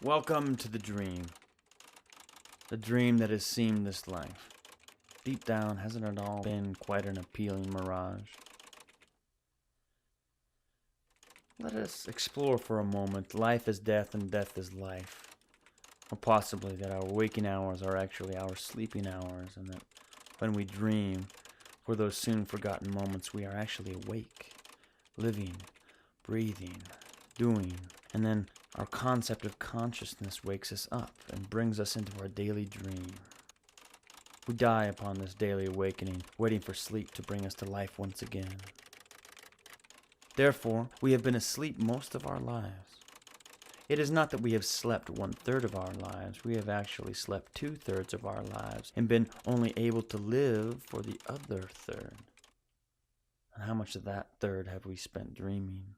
Welcome to the dream that has seemed this life. Deep down, hasn't it all been quite an appealing mirage? Let us explore for a moment life is death and death is life. Or possibly that our waking hours are actually our sleeping hours, and that when we dream, for those soon forgotten moments, we are actually awake, living, breathing, doing, and then our concept of consciousness wakes us up and brings us into our daily dream. We die upon this daily awakening, waiting for sleep to bring us to life once again. Therefore, we have been asleep most of our lives. It is not that we have slept 1/3 of our lives, we have actually slept 2/3 of our lives and been only able to live for the other third. And how much of that third have we spent dreaming?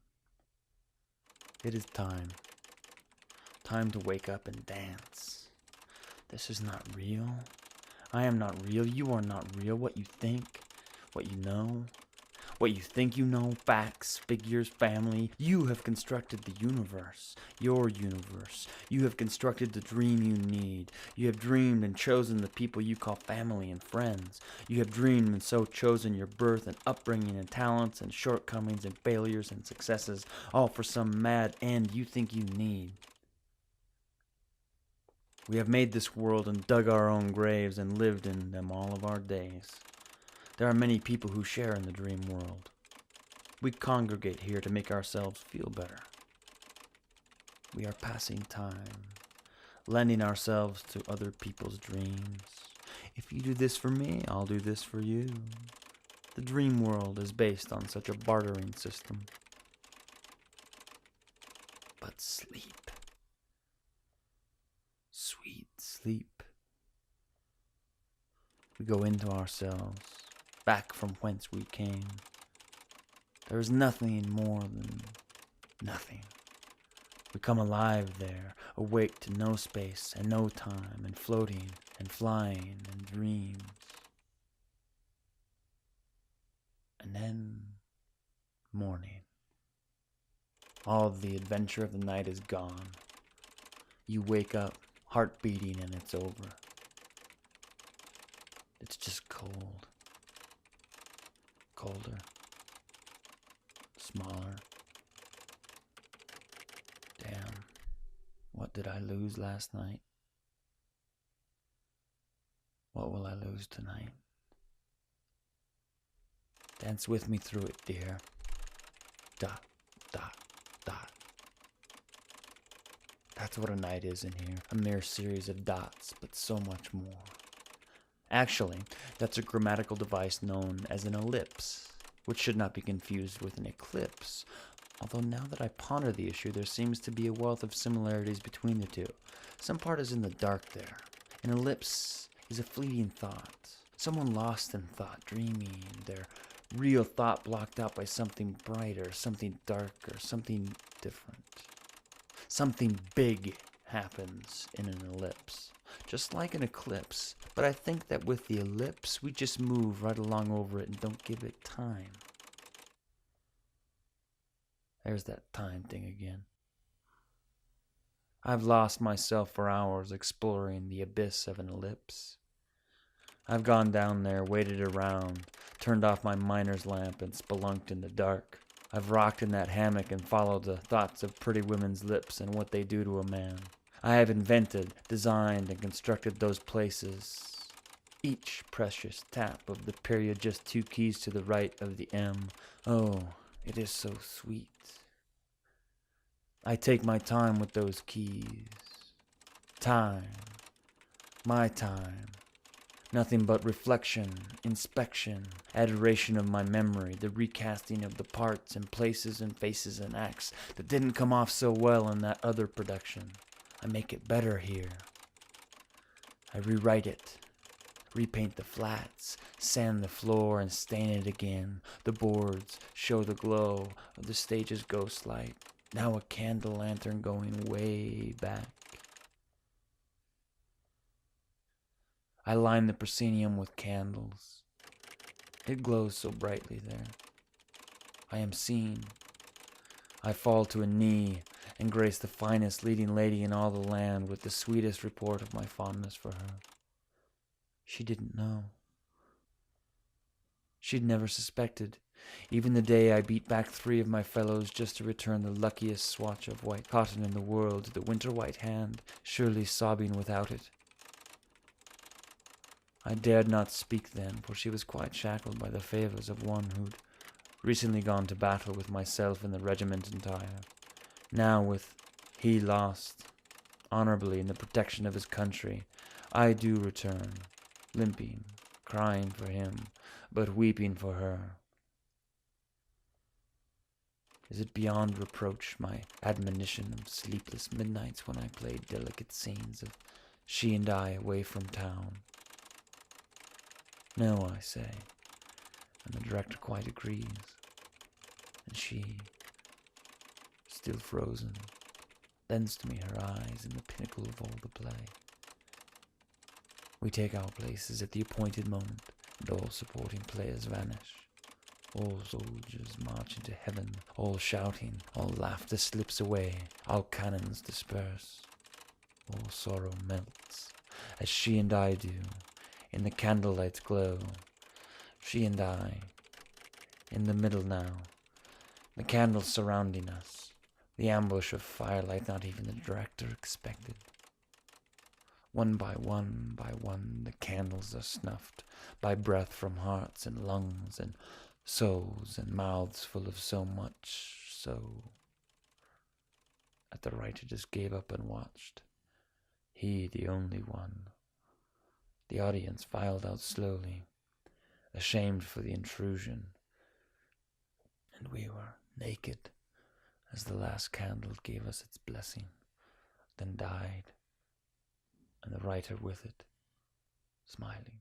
It is time. Time to wake up and dance. This is not real. I am not real. You are not real. What you think, what you know, what you think you know, facts, figures, family. You have constructed the universe, your universe. You have constructed the dream you need. You have dreamed and chosen the people you call family and friends. You have dreamed and so chosen your birth and upbringing and talents and shortcomings and failures and successes, all for some mad end you think you need. We have made this world and dug our own graves and lived in them all of our days. There are many people who share in the dream world. We congregate here to make ourselves feel better. We are passing time, lending ourselves to other people's dreams. If you do this for me, I'll do this for you. The dream world is based on such a bartering system. But sleep. Sweet sleep. We go into ourselves, back from whence we came. There is nothing more than nothing. We come alive there, awake to no space and no time, and floating and flying and dreams. And then morning. All the adventure of the night is gone. You wake up, heart beating, and it's over. It's just cold. Colder. Smaller. Damn. What did I lose last night? What will I lose tonight? Dance with me through it, dear. Dot, dot, dot. That's what a night is in here. A mere series of dots, but so much more. Actually, that's a grammatical device known as an ellipse, which should not be confused with an eclipse. Although now that I ponder the issue, there seems to be a wealth of similarities between the two. Some part is in the dark there. An ellipse is a fleeting thought. Someone lost in thought, dreaming, their real thought blocked out by something brighter, something darker, something different. Something big happens in an ellipse, just like an eclipse. But I think that with the ellipse, we just move right along over it and don't give it time. There's that time thing again. I've lost myself for hours exploring the abyss of an ellipse. I've gone down there, waited around, turned off my miner's lamp and spelunked in the dark. I've rocked in that hammock and followed the thoughts of pretty women's lips and what they do to a man. I have invented, designed, and constructed those places. Each precious tap of the period just 2 keys to the right of the M. Oh, it is so sweet. I take my time with those keys. Time. My time. Nothing but reflection, inspection, adoration of my memory, the recasting of the parts and places and faces and acts that didn't come off so well in that other production. I make it better here. I rewrite it, repaint the flats, sand the floor and stain it again. The boards show the glow of the stage's ghost light. Now a candle lantern going way back. I line the proscenium with candles. It glows so brightly there. I am seen. I fall to a knee and grace the finest leading lady in all the land with the sweetest report of my fondness for her. She didn't know. She'd never suspected, even the day I beat back 3 of my fellows just to return the luckiest swatch of white cotton in the world to the winter-white hand, surely sobbing without it. I dared not speak then, for she was quite shackled by the favours of one who'd recently gone to battle with myself in the regiment entire. Now, with he lost, honourably in the protection of his country, I do return, limping, crying for him, but weeping for her. Is it beyond reproach, my admonition of sleepless midnights when I played delicate scenes of she and I away from town? No, I say, and the director quite agrees, and she, still frozen, lends to me her eyes in the pinnacle of all the play. We take our places at the appointed moment, and all supporting players vanish. All soldiers march into heaven, all shouting, all laughter slips away, all cannons disperse, all sorrow melts, as she and I do, in the candlelight's glow. She and I, in the middle now, the candles surrounding us, the ambush of firelight not even the director expected. One, the candles are snuffed, by breath from hearts and lungs and souls and mouths full of so much, so. At the writer just gave up and watched. He, the only one. The audience filed out slowly, ashamed for the intrusion, and we were naked as the last candle gave us its blessing, then died, and the writer with it, smiling.